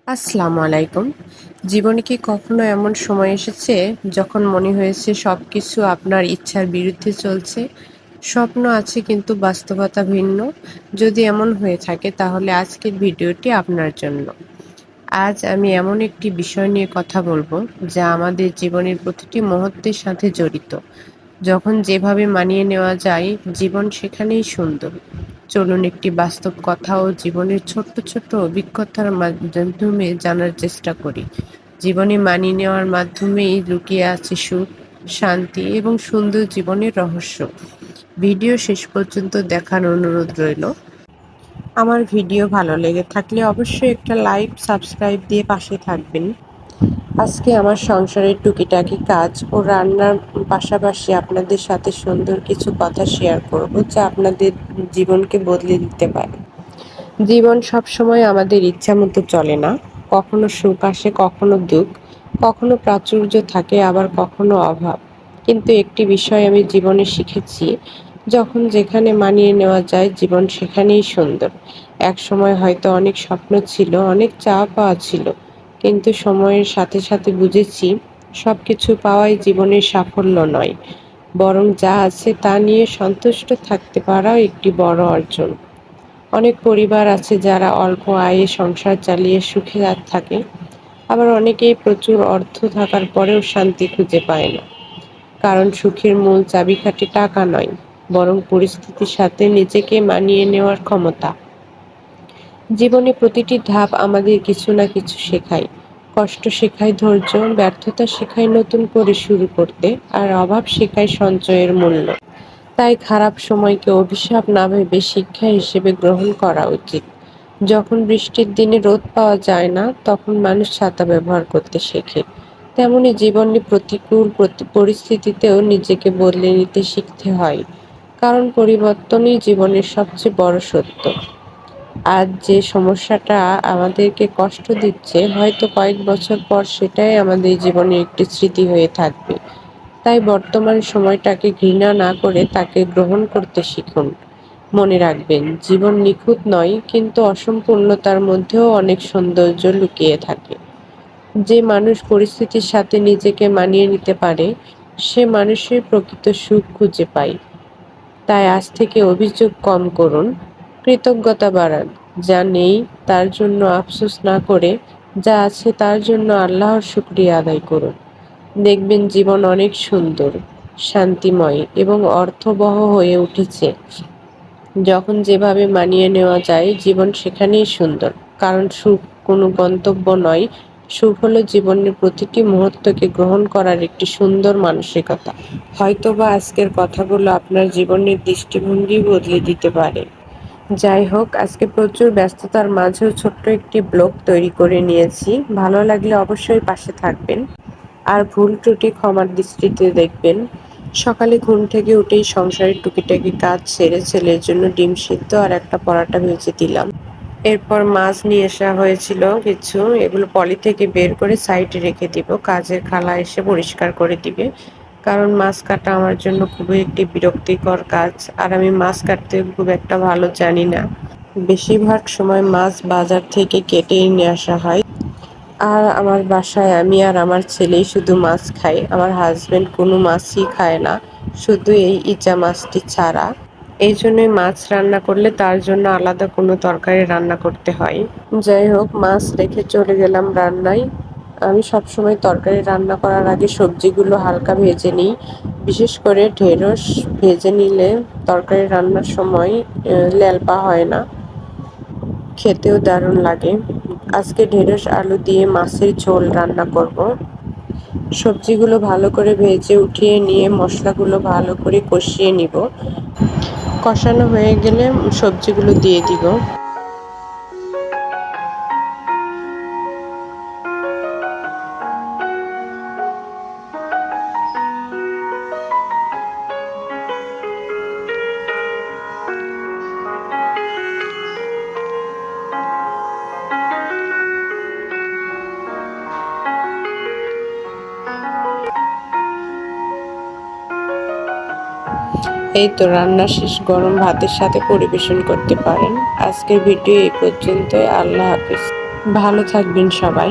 আসসালামু আলাইকুম। জীবনে কি কখনো এমন সময় এসেছে যখন মনে হয়েছে সবকিছু আপনার ইচ্ছার বিরুদ্ধে চলছে? স্বপ্ন আছে কিন্তু বাস্তবতা ভিন্ন? যদি এমন হয়ে থাকে তাহলে আজকের ভিডিওটি আপনার জন্য। আজ আমি এমন একটি বিষয় নিয়ে কথা বলবো যা আমাদের জীবনের প্রতিটি মুহূর্তের সাথে জড়িত। যখন যেভাবে মানিয়ে নেওয়া যায়, জীবন সেখানেই সুন্দর। চলুন একটি বাস্তব কথা ও জীবনের ছোট্ট ছোট্ট অভিজ্ঞতার মাধ্যমে জানার চেষ্টা করি। জীবনে মানিয়ে নেওয়ার মাধ্যমেই লুকিয়ে আছে সুখ, শান্তি এবং সুন্দর জীবনের রহস্য। ভিডিও শেষ পর্যন্ত দেখার অনুরোধ রইল। আমার ভিডিও ভালো লেগে থাকলে অবশ্যই একটা লাইক, সাবস্ক্রাইব দিয়ে পাশে থাকবেন। আজকে আমার সংসারের টুকিটাকি কাজ ও রান্নার পাশাপাশি আপনাদের সাথে সুন্দর কিছু কথা শেয়ার করব যা আপনাদের জীবনকে বদলে দিতে পারে। জীবন সবসময় আমাদের ইচ্ছা মতো চলে না। কখনো সুখ আসে, কখনো দুঃখ, কখনো প্রাচুর্য থাকে, আবার কখনো অভাব। কিন্তু একটি বিষয় আমি জীবনে শিখেছি, যখন যেখানে মানিয়ে নেওয়া যায় জীবন সেখানেই সুন্দর। এক সময় হয়তো অনেক স্বপ্ন ছিল, অনেক চাওয়া পাওয়া ছিল, কিন্তু সময়ের সাথে সাথে বুঝেছি সবকিছু পাওয়াই জীবনের সাফল্য নয়, বরং যা আছে তা নিয়ে সন্তুষ্ট থাকতে পারাও একটি বড় অর্জন। অনেক পরিবার আছে যারা অল্প আয়ে সংসার চালিয়ে সুখে আর থাকে, আবার অনেকেই প্রচুর অর্থ থাকার পরেও শান্তি খুঁজে পায় না। কারণ সুখের মূল চাবিকাঠি টাকা নয়, বরং পরিস্থিতির সাথে নিজেকে মানিয়ে নেওয়ার ক্ষমতা। জীবনে প্রতিটি ধাপ আমাদের কিছু না কিছু শেখায়। কষ্ট শেখায় ধৈর্য, ব্যর্থতা শেখায় নতুন করে শুরু করতে, আর অভাব শেখায় সঞ্চয়ের মূল্য। তাই খারাপ সময়কে অভিশাপ না ভেবে শিক্ষা হিসেবে গ্রহণ করা উচিত। যখন বৃষ্টির দিনে রোদ পাওয়া যায় না, তখন মানুষ ছাতা ব্যবহার করতে শেখে। তেমনি জীবনে প্রতিকূল পরিস্থিতিতেও নিজেকে বদলে নিতে শিখতে হয়। কারণ পরিবর্তনই জীবনের সবচেয়ে বড় সত্য। আজ যে সমস্যাটা আমাদেরকে কষ্ট দিচ্ছে, হয়তো কয়েক বছর পর সেটাই আমাদের জীবনে একটি স্মৃতি হয়ে থাকবে। তাই বর্তমান সময়টাকে ঘৃণা না করে তাকে গ্রহণ করতে শিখুন। মনে রাখবেন, জীবন নিখুঁত নয়, কিন্তু অসম্পূর্ণতার মধ্যেও অনেক সৌন্দর্য লুকিয়ে থাকে। যে মানুষ পরিস্থিতির সাথে নিজেকে মানিয়ে নিতে পারে, সে মানুষের প্রকৃত সুখ খুঁজে পায়। তাই আজ থেকে অভিযোগ কম করুন, কৃতজ্ঞতা বাড়ান। যা নেই তার জন্য আফসোস না করে যা আছে তার জন্য আল্লাহর শুকরিয়া আদায় করুন। দেখবেন জীবন অনেক সুন্দর, শান্তিময় এবং অর্থবহ হয়ে উঠেছে। যখন যেভাবে মানিয়ে নেওয়া যায় জীবন সেখানেই সুন্দর। কারণ সুখ কোনো গন্তব্য নয়, সুখ হলো জীবনের প্রতিটি মুহূর্তকে গ্রহণ করার একটি সুন্দর মানসিকতা। হয়তোবা আজকের কথাগুলো আপনার জীবনের দৃষ্টিভঙ্গি বদলে দিতে পারে। যাই হোক, আজকে প্রচুর ব্যস্ততার মাঝেও ছোট্ট একটি ব্লগ তৈরি করে নিয়েছি। ভালো লাগলে অবশ্যই পাশে থাকবেন। আর ভুল ত্রুটি ক্ষমার দৃষ্টিতে দেখবেন। সকালে ঘুম থেকে উঠেই সংসারের টুকিটাকি কাজ সেরে ছেলের জন্য ডিম সিদ্ধ আর একটা পরাটা ভেজে দিলাম। এরপর মাছ নিয়ে আসা হয়েছিল কিছু, এগুলো পলি থেকে বের করে সাইডে রেখে দিব। কাজের খালা এসে পরিষ্কার করে দিবে। কারণ মাছ কাটা আমার জন্য খুবই একটি বিরক্তিকর কাজ, আর আমি মাছ কাটতে খুব একটা ভালো জানি না। বেশিরভাগ সময় মাছ বাজার থেকে কেটেই নিয়ে আসা হয়। আর আমার বাসায় আমি আর আমার ছেলেই শুধু মাছ খাই। আমার হাজবেন্ড কোনো মাছই খায় না, শুধু এই ইচা মাছটি ছাড়া। এই জন্যই মাছ রান্না করলে তার জন্য আলাদা কোনো তরকারি রান্না করতে হয়। যাই হোক, মাছ রেখে চলে গেলাম রান্নায়। আমি সবসময় তরকারি রান্না করার আগে সবজিগুলো হালকা ভেজে নিই। বিশেষ করে ঢেঁড়স ভেজে নিলে তরকারি রান্নার সময় ল্যালপা হয় না, খেতেও দারুণ লাগে। আজকে ঢেঁড়স আলু দিয়ে মাছের ঝোল রান্না করব। সবজিগুলো ভালো করে ভেজে উঠিয়ে নিয়ে মশলাগুলো ভালো করে কষিয়ে নিব। কষানো হয়ে গেলে সবজিগুলো দিয়ে দিব। এই তো রান্না শেষ, গরম ভাতের সাথে পরিবেশন করতে পারেন। আজকের ভিডিও এই পর্যন্তই। আল্লাহ হাফেজ। ভালো থাকবেন সবাই।